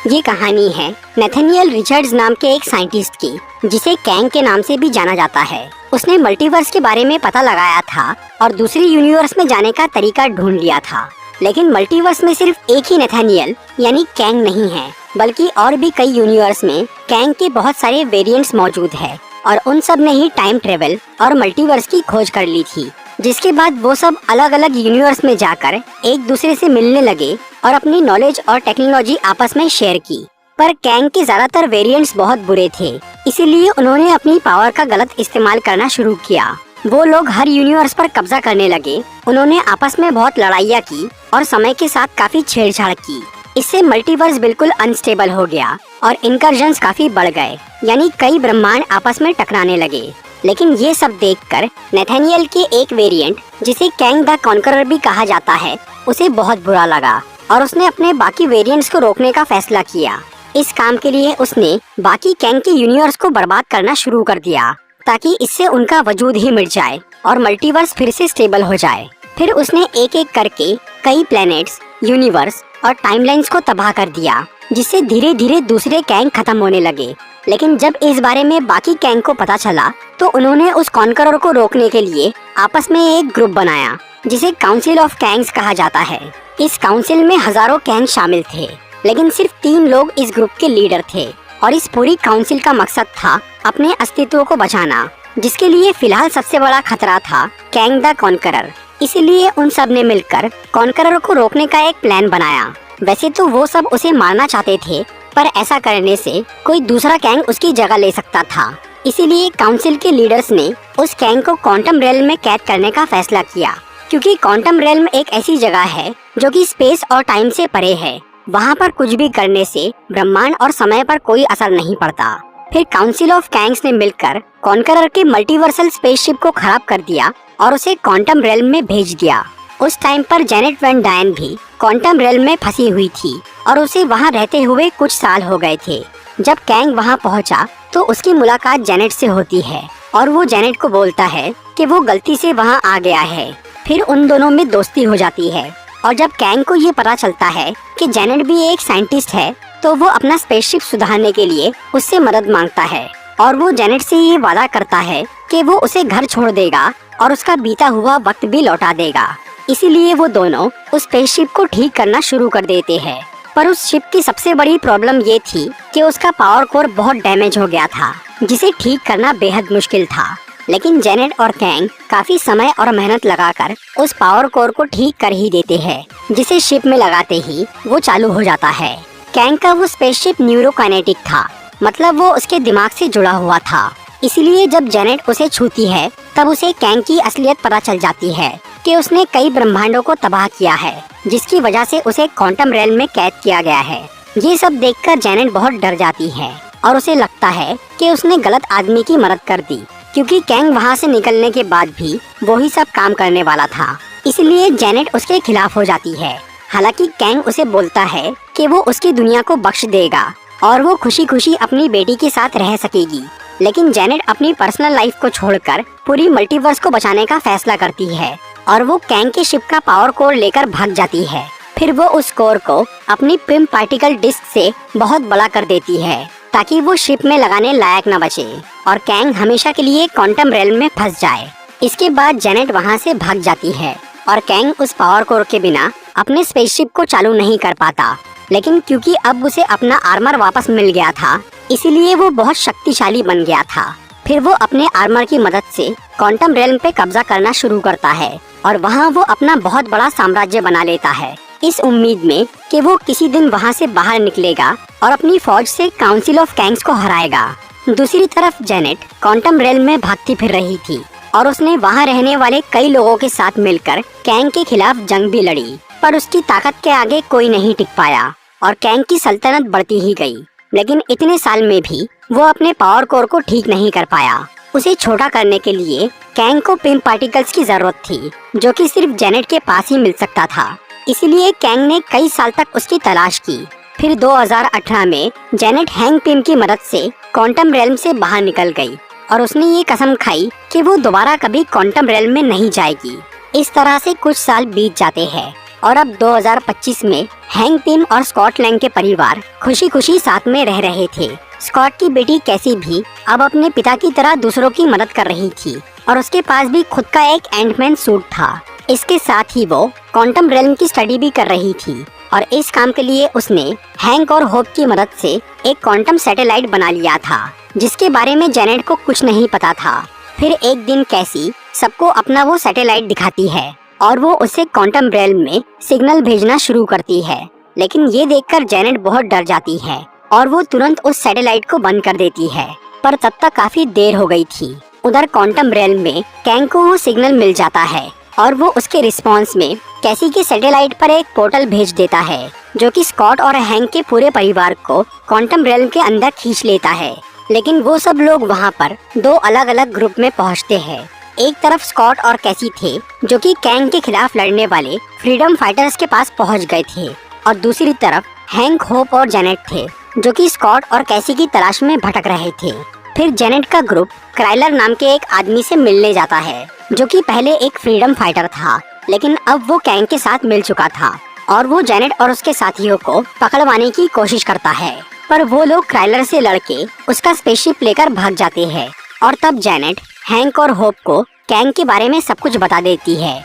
ये कहानी है नेथानियल रिचर्ड्स नाम के एक साइंटिस्ट की, जिसे कैंग के नाम से भी जाना जाता है। उसने मल्टीवर्स के बारे में पता लगाया था और दूसरी यूनिवर्स में जाने का तरीका ढूंढ लिया था। लेकिन मल्टीवर्स में सिर्फ एक ही नेथानियल यानी कैंग नहीं है, बल्कि और भी कई यूनिवर्स में कैंग के बहुत सारे वेरिएंट्स मौजूद है और उन सब ने ही टाइम ट्रेवल और मल्टीवर्स की खोज कर ली थी। जिसके बाद वो सब अलग अलग यूनिवर्स में जाकर एक दूसरे से मिलने लगे और अपनी नॉलेज और टेक्नोलॉजी आपस में शेयर की। पर कैंग के ज्यादातर वेरिएंट्स बहुत बुरे थे, इसीलिए उन्होंने अपनी पावर का गलत इस्तेमाल करना शुरू किया। वो लोग हर यूनिवर्स पर कब्जा करने लगे। उन्होंने आपस में बहुत लड़ाइयाँ की और समय के साथ काफी छेड़छाड़ की। इससे मल्टीवर्स बिल्कुल अनस्टेबल हो गया और इनकर्जन्स काफी बढ़ गए, यानी कई ब्रह्मांड आपस में टकराने लगे। लेकिन ये सब देखकर नेथानियल के एक वेरिएंट, जिसे कैंग द कॉन्करर भी कहा जाता है, उसे बहुत बुरा लगा और उसने अपने बाकी वेरिएंट्स को रोकने का फैसला किया। इस काम के लिए उसने बाकी कैंग के यूनिवर्स को बर्बाद करना शुरू कर दिया, ताकि इससे उनका वजूद ही मिट जाए और मल्टीवर्स फिर से स्टेबल हो जाए। फिर उसने एक एक करके कई प्लैनेट्स, यूनिवर्स और टाइमलाइंस को तबाह कर दिया, जिससे धीरे धीरे दूसरे कैंग खत्म होने लगे। लेकिन जब इस बारे में बाकी कैंग को पता चला, तो उन्होंने उस कॉन्करर को रोकने के लिए आपस में एक ग्रुप बनाया, जिसे काउंसिल ऑफ कैंग्स कहा जाता है। इस काउंसिल में हजारों कैंग शामिल थे, लेकिन सिर्फ 3 लोग इस ग्रुप के लीडर थे और इस पूरी काउंसिल का मकसद था अपने अस्तित्व को बचाना, जिसके लिए फिलहाल सबसे बड़ा खतरा था कैंग द कॉन्करर। इसीलिए उन सब ने मिलकर कॉन्करर को रोकने का एक प्लान बनाया। वैसे तो वो सब उसे मारना चाहते थे, पर ऐसा करने से कोई दूसरा कैंग उसकी जगह ले सकता था। इसीलिए काउंसिल के लीडर्स ने उस कैंग को क्वांटम रेल्म में कैद करने का फैसला किया, क्योंकि क्वांटम रेल्म एक ऐसी जगह है जो कि स्पेस और टाइम से परे है। वहाँ पर कुछ भी करने से ब्रह्मांड और समय पर कोई असर नहीं पड़ता। फिर काउंसिल ऑफ कैंग्स ने मिलकर कॉन्करर के मल्टीवर्सल स्पेसशिप को खराब कर दिया और उसे क्वांटम रेल्म में भेज दिया। उस टाइम पर जेनेट वैन डायन भी क्वांटम रेल्म में फंसी हुई थी और उसे वहाँ रहते हुए कुछ साल हो गए थे। जब कैंग वहाँ पहुँचा तो उसकी मुलाकात जेनेट से होती है और वो जेनेट को बोलता है कि वो गलती से वहाँ आ गया है। फिर उन दोनों में दोस्ती हो जाती है और जब कैंग को ये पता चलता है कि जेनेट भी एक साइंटिस्ट है, तो वो अपना स्पेसशिप सुधारने के लिए उससे मदद मांगता है और वो जेनेट से ये वादा करता है कि वो उसे घर छोड़ देगा और उसका बीता हुआ वक्त भी लौटा देगा। इसीलिए वो दोनों उस स्पेसशिप को ठीक करना शुरू कर देते हैं। पर उस शिप की सबसे बड़ी प्रॉब्लम ये थी कि उसका पावर कोर बहुत डैमेज हो गया था, जिसे ठीक करना बेहद मुश्किल था। लेकिन जेनेट और कैंग काफी समय और मेहनत लगाकर उस पावर कोर को ठीक कर ही देते हैं, जिसे शिप में लगाते ही वो चालू हो जाता है। कैंग का वो स्पेसशिप न्यूरोकाइनेटिक था, मतलब वो उसके दिमाग से जुड़ा हुआ था। इसीलिए जब जेनेट उसे छूती है, तब उसे कैंग की असलियत पता चल जाती है कि उसने कई ब्रह्मांडों को तबाह किया है, जिसकी वजह से उसे क्वांटम रेल्म में कैद किया गया है। ये सब देखकर जेनेट बहुत डर जाती है और उसे लगता है कि उसने गलत आदमी की मदद कर दी, क्योंकि कैंग वहाँ से निकलने के बाद भी वही सब काम करने वाला था। इसलिए जेनेट उसके खिलाफ हो जाती है। हालांकि कैंग उसे बोलता है कि वो उसकी दुनिया को बख्श देगा और वो खुशी खुशी अपनी बेटी के साथ रह सकेगी। लेकिन जेनेट अपनी पर्सनल लाइफ को छोड़कर पूरी मल्टीवर्स को बचाने का फैसला करती है और वो कैंग के शिप का पावर कोर लेकर भाग जाती है। फिर वो उस कोर को अपनी पिम पार्टिकल डिस्क से बहुत बड़ा कर देती है, ताकि वो शिप में लगाने लायक न बचे और कैंग हमेशा के लिए क्वांटम रेल्म में फंस जाए। इसके बाद जेनेट वहाँ से भाग जाती है और कैंग उस पावर कोर के बिना अपने स्पेसशिप को चालू नहीं कर पाता। लेकिन क्योंकि अब उसे अपना आर्मर वापस मिल गया था, इसीलिए वो बहुत शक्तिशाली बन गया था। फिर वो अपने आर्मर की मदद से क्वांटम रेल्म पे कब्जा करना शुरू करता है और वहाँ वो अपना बहुत बड़ा साम्राज्य बना लेता है, इस उम्मीद में कि वो किसी दिन वहाँ से बाहर निकलेगा और अपनी फौज से काउंसिल ऑफ कैंग्स को हराएगा। दूसरी तरफ जेनेट क्वांटम रेल्म में भागती फिर रही थी और उसने वहाँ रहने वाले कई लोगों के साथ मिलकर कैंग के खिलाफ जंग भी लड़ी, पर उसकी ताकत के आगे कोई नहीं टिक पाया और कैंग की सल्तनत बढ़ती ही गई। लेकिन इतने साल में भी वो अपने पावर कोर को ठीक नहीं कर पाया। उसे छोटा करने के लिए कैंग को पिम पार्टिकल्स की जरूरत थी, जो कि सिर्फ जेनेट के पास ही मिल सकता था। इसीलिए कैंग ने कई साल तक उसकी तलाश की। फिर 2018 में जेनेट हैंग पिम की मदद से क्वांटम रेल्म से बाहर निकल गई और उसने ये कसम खाई कि वो दोबारा कभी क्वांटम रेल्म में नहीं जाएगी। इस तरह से कुछ साल बीत जाते हैं। और अब 2025 में हैंक पिम और स्कॉट लैंग के परिवार खुशी खुशी साथ में रह रहे थे। स्कॉट की बेटी कैसी भी अब अपने पिता की तरह दूसरों की मदद कर रही थी और उसके पास भी खुद का एक एंटमैन सूट था। इसके साथ ही वो क्वांटम रेल्म की स्टडी भी कर रही थी और इस काम के लिए उसने हैंक और होप की मदद से एक क्वांटम सैटेलाइट बना लिया था, जिसके बारे में जेनेट को कुछ नहीं पता था। फिर एक दिन कैसी सबको अपना वो सैटेलाइट दिखाती है और वो उसे क्वांटम रेल्म में सिग्नल भेजना शुरू करती है, लेकिन ये देखकर जेनेट बहुत डर जाती है और वो तुरंत उस सैटेलाइट को बंद कर देती है। पर तब तक काफी देर हो गई थी। उधर क्वांटम रेल्म में कैंग को वो सिग्नल मिल जाता है और वो उसके रिस्पॉन्स में कैसी के सैटेलाइट पर एक पोर्टल भेज देता है, जो कि स्कॉट और हैंक के पूरे परिवार को क्वांटम रेल्म के अंदर खींच लेता है। लेकिन वो सब लोग वहाँ पर दो अलग अलग ग्रुप में पहुँचते हैं। एक तरफ स्कॉट और कैसी थे, जो कि कैंग के खिलाफ लड़ने वाले फ्रीडम फाइटर्स के पास पहुँच गए थे, और दूसरी तरफ हैंक, होप और जेनेट थे, जो कि स्कॉट और कैसी की तलाश में भटक रहे थे। फिर जेनेट का ग्रुप क्राइलर नाम के एक आदमी से मिलने जाता है, जो कि पहले एक फ्रीडम फाइटर था, लेकिन अब वो कैंग के साथ मिल चुका था और वो जेनेट और उसके साथियों को पकड़वाने की कोशिश करता है। पर वो लोग क्राइलर से लड़के उसका स्पेसशिप लेकर भाग जाते हैं और तब जेनेट हैंक और होप को कैंग के बारे में सब कुछ बता देती है।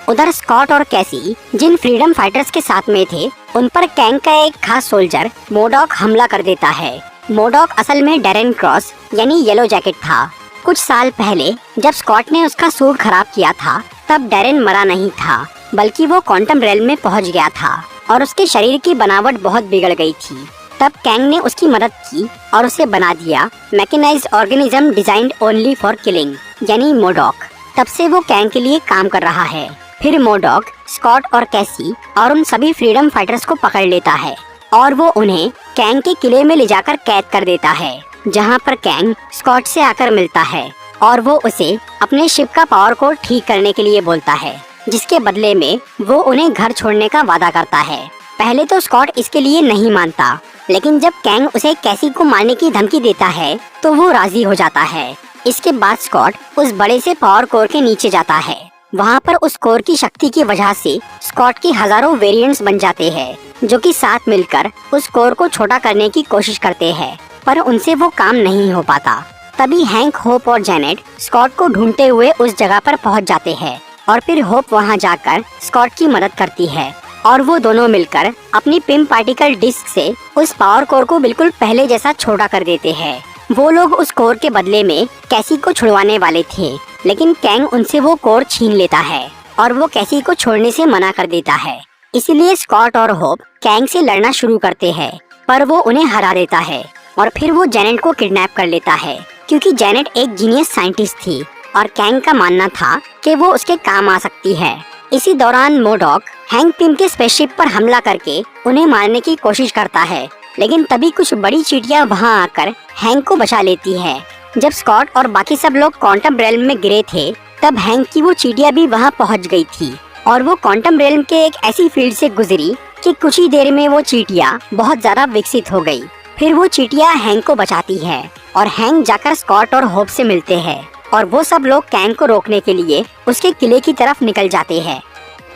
उधर स्कॉट और कैसी जिन फ्रीडम फाइटर्स के साथ में थे, उन पर कैंग का एक खास सोल्जर मोडॉक हमला कर देता है। मोडॉक असल में डैरेन क्रॉस यानी येलो जैकेट था। कुछ साल पहले जब स्कॉट ने उसका सूट खराब किया था, तब डैरेन मरा नहीं था, बल्कि वो क्वांटम रेल्म में पहुंच गया था और उसके शरीर की बनावट बहुत बिगड़ गई थी। तब कैंग ने उसकी मदद की और उसे बना दिया mechanized organism designed only for killing यानी मोडॉक। तब से वो कैंग के लिए काम कर रहा है। फिर मोडॉक स्कॉट और कैसी और उन सभी फ्रीडम फाइटर्स को पकड़ लेता है और वो उन्हें कैंग के किले में ले जाकर कैद कर देता है, जहाँ पर कैंग स्कॉट से आकर मिलता है और वो उसे अपने शिप का पावर को ठीक करने के लिए बोलता है, जिसके बदले में वो उन्हें घर छोड़ने का वादा करता है। पहले तो स्कॉट इसके लिए नहीं मानता, लेकिन जब कैंग उसे कैसी को मारने की धमकी देता है तो वो राजी हो जाता है। इसके बाद स्कॉट उस बड़े से पावर कोर के नीचे जाता है। वहाँ पर उस कोर की शक्ति की वजह से स्कॉट की हजारों वेरिएंट्स बन जाते हैं, जो कि साथ मिलकर उस कोर को छोटा करने की कोशिश करते हैं, पर उनसे वो काम नहीं हो पाता। तभी हैंक, होप और जेनेट स्कॉट को ढूंढते हुए उस जगह पर पहुंच जाते हैं और फिर होप वहां जाकर स्कॉट की मदद करती है और वो दोनों मिलकर अपनी पिम पार्टिकल डिस्क से उस पावर कोर को बिल्कुल पहले जैसा छोटा कर देते हैं। वो लोग उस कोर के बदले में कैसी को छुड़वाने वाले थे, लेकिन कैंग उनसे वो कोर छीन लेता है और वो कैसी को छोड़ने से मना कर देता है। इसीलिए स्कॉट और होप कैंग से लड़ना शुरू करते हैं, पर वो उन्हें हरा देता है और फिर वो जेनेट को किडनैप कर लेता है, क्योंकि जेनेट एक जीनियस साइंटिस्ट थी और कैंग का मानना था कि वो उसके काम आ सकती है। इसी दौरान मोडॉक हैंक पिम के स्पेसशिप पर हमला करके उन्हें मारने की कोशिश करता है, लेकिन तभी कुछ बड़ी चींटियां वहां आकर हैंक को बचा लेती है। जब स्कॉट और बाकी सब लोग क्वांटम रेल्म में गिरे थे, तब हैंक की वो चींटियां भी वहां पहुंच गई थी और वो क्वांटम रेल्म के एक ऐसी फील्ड से गुजरी कि कुछ ही देर में वो चींटियां बहुत ज्यादा विकसित हो गई। फिर वो चींटियां हैंक को बचाती है और हैंक जाकर स्कॉट और होप से मिलते हैं और वो सब लोग कैंग को रोकने के लिए उसके किले की तरफ निकल जाते हैं।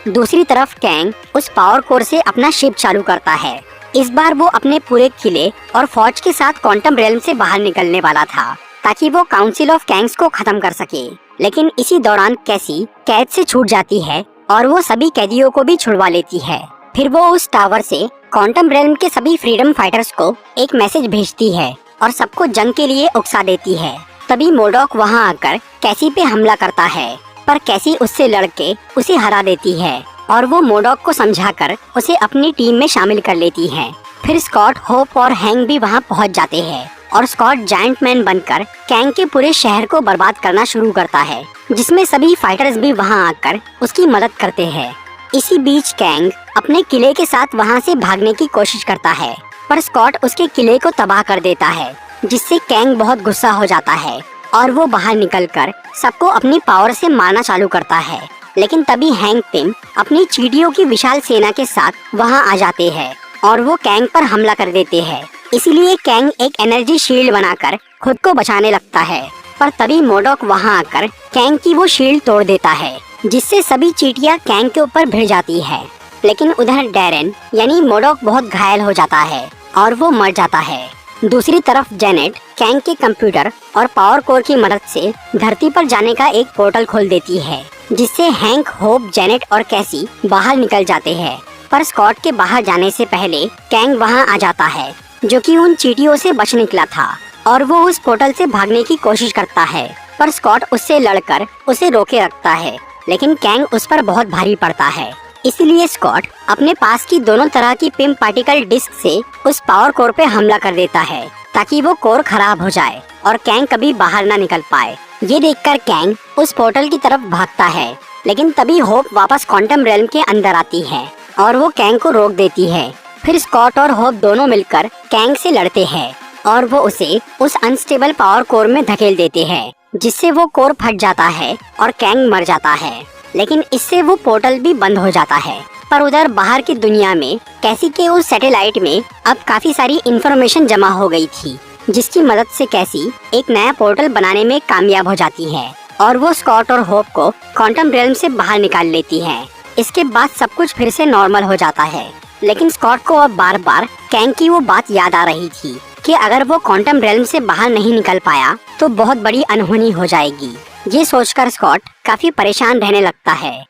दूसरी तरफ कैंग उस पावर कोर से अपना शिप चालू करता है। इस बार वो अपने पूरे किले और फौज के साथ क्वांटम रेल्म से बाहर निकलने वाला था, ताकि वो काउंसिल ऑफ कैंग्स को खत्म कर सके। लेकिन इसी दौरान कैसी कैद से छूट जाती है और वो सभी कैदियों को भी छुड़वा लेती है। फिर वो उस टावर से क्वांटम रेल्म के सभी फ्रीडम फाइटर्स को एक मैसेज भेजती है और सबको जंग के लिए उकसा देती है। तभी मोडॉक वहां आकर कैसी पे हमला करता है, पर कैसी उससे लड़के उसे हरा देती है और वो मोडॉक को समझाकर उसे अपनी टीम में शामिल कर लेती है। फिर स्कॉट, होप और हैंक भी वहां पहुंच जाते हैं और स्कॉट जायंट मैन बनकर कैंग के पूरे शहर को बर्बाद करना शुरू करता है, जिसमें सभी फाइटर्स भी वहां आकर उसकी मदद करते हैं। इसी बीच कैंग अपने किले के साथ वहां से भागने की कोशिश करता है, पर स्कॉट उसके किले को तबाह कर देता है, जिससे कैंग बहुत गुस्सा हो जाता है और वो बाहर निकलकर सबको अपनी पावर से मारना चालू करता है। लेकिन तभी हैंक पिम अपनी चींटियों की विशाल सेना के साथ वहां आ जाते हैं और वो कैंग पर हमला कर देते हैं। इसीलिए कैंग एक एनर्जी शील्ड बनाकर खुद को बचाने लगता है, पर तभी मोडॉक वहां आकर कैंग की वो शील्ड तोड़ देता है, जिससे सभी चींटियां कैंग के ऊपर भिड़ जाती है। लेकिन उधर डैरेन यानी मोडॉक बहुत घायल हो जाता है और वो मर जाता है। दूसरी तरफ जेनेट कैंग के कंप्यूटर और पावर कोर की मदद से धरती पर जाने का एक पोर्टल खोल देती है, जिससे हैंक, होप, जेनेट और कैसी बाहर निकल जाते हैं। पर स्कॉट के बाहर जाने से पहले कैंग वहां आ जाता है, जो कि उन चींटियों से बच निकला था, और वो उस पोर्टल से भागने की कोशिश करता है। पर स्कॉट उससे लड़कर उसे रोके रखता है, लेकिन कैंग उस पर बहुत भारी पड़ता है। इसलिए स्कॉट अपने पास की दोनों तरह की पिम पार्टिकल डिस्क से उस पावर कोर पे हमला कर देता है, ताकि वो कोर खराब हो जाए और कैंग कभी बाहर ना निकल पाए। ये देखकर कैंग उस पोर्टल की तरफ भागता है, लेकिन तभी होप वापस क्वांटम रेल्म के अंदर आती है और वो कैंग को रोक देती है। फिर स्कॉट और होप दोनों मिलकर कैंग से लड़ते हैं और वो उसे उस अनस्टेबल पावर कोर में धकेल देते हैं, जिससे वो कोर फट जाता है और कैंग मर जाता है। लेकिन इससे वो पोर्टल भी बंद हो जाता है। पर उधर बाहर की दुनिया में कैसी के उस सैटेलाइट में अब काफी सारी इंफॉर्मेशन जमा हो गई थी, जिसकी मदद से कैसी एक नया पोर्टल बनाने में कामयाब हो जाती है और वो स्कॉट और होप को क्वांटम रेल्म से बाहर निकाल लेती है। इसके बाद सब कुछ फिर से नॉर्मल हो जाता है, लेकिन स्कॉट को अब बार बार कैंग की वो बात याद आ रही थी कि अगर वो क्वांटम रेल्म से बाहर नहीं निकल पाया तो बहुत बड़ी अनहोनी हो जाएगी। ये सोचकर स्कॉट काफी परेशान रहने लगता है।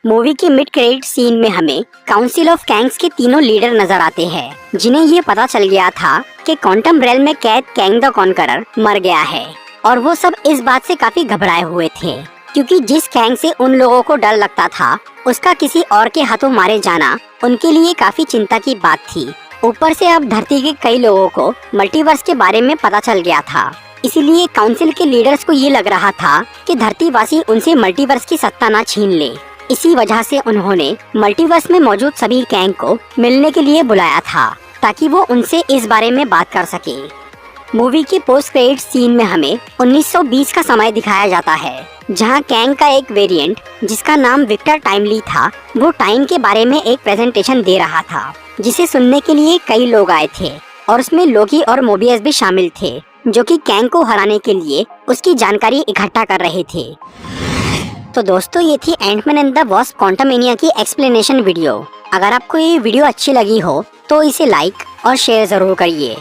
मूवी के मिड क्रेडिट सीन में हमें काउंसिल ऑफ कैंग्स के तीनों लीडर नजर आते हैं, जिन्हें ये पता चल गया था कि क्वांटम रेल्म में कैद कैंग द कॉन्करर मर गया है, और वो सब इस बात से काफी घबराए हुए थे, क्योंकि जिस कैंग से उन लोगों को डर लगता था उसका किसी और के हाथों मारे जाना उनके लिए काफी चिंता की बात थी। ऊपर से अब धरती के कई लोगों को मल्टीवर्स के बारे में पता चल गया था, इसीलिए काउंसिल के लीडर्स को ये लग रहा था कि धरतीवासी उनसे मल्टीवर्स की सत्ता ना छीन ले। इसी वजह से उन्होंने मल्टीवर्स में मौजूद सभी कैंग को मिलने के लिए बुलाया था, ताकि वो उनसे इस बारे में बात कर सके। मूवी के पोस्ट क्रेडिट सीन में हमें 1920 का समय दिखाया जाता है, जहां कैंग का एक वेरिएंट जिसका नाम विक्टर टाइमली था, वो टाइम के बारे में एक प्रेजेंटेशन दे रहा था, जिसे सुनने के लिए कई लोग आए थे और उसमें लोकी और मोबियस भी शामिल थे, जो कि कैंग को हराने के लिए उसकी जानकारी इकट्ठा कर रहे थे। तो दोस्तों, ये थी Ant Man and the Wasp Quantumania की एक्सप्लेनेशन वीडियो। अगर आपको ये वीडियो अच्छी लगी हो तो इसे लाइक और शेयर जरूर करिए।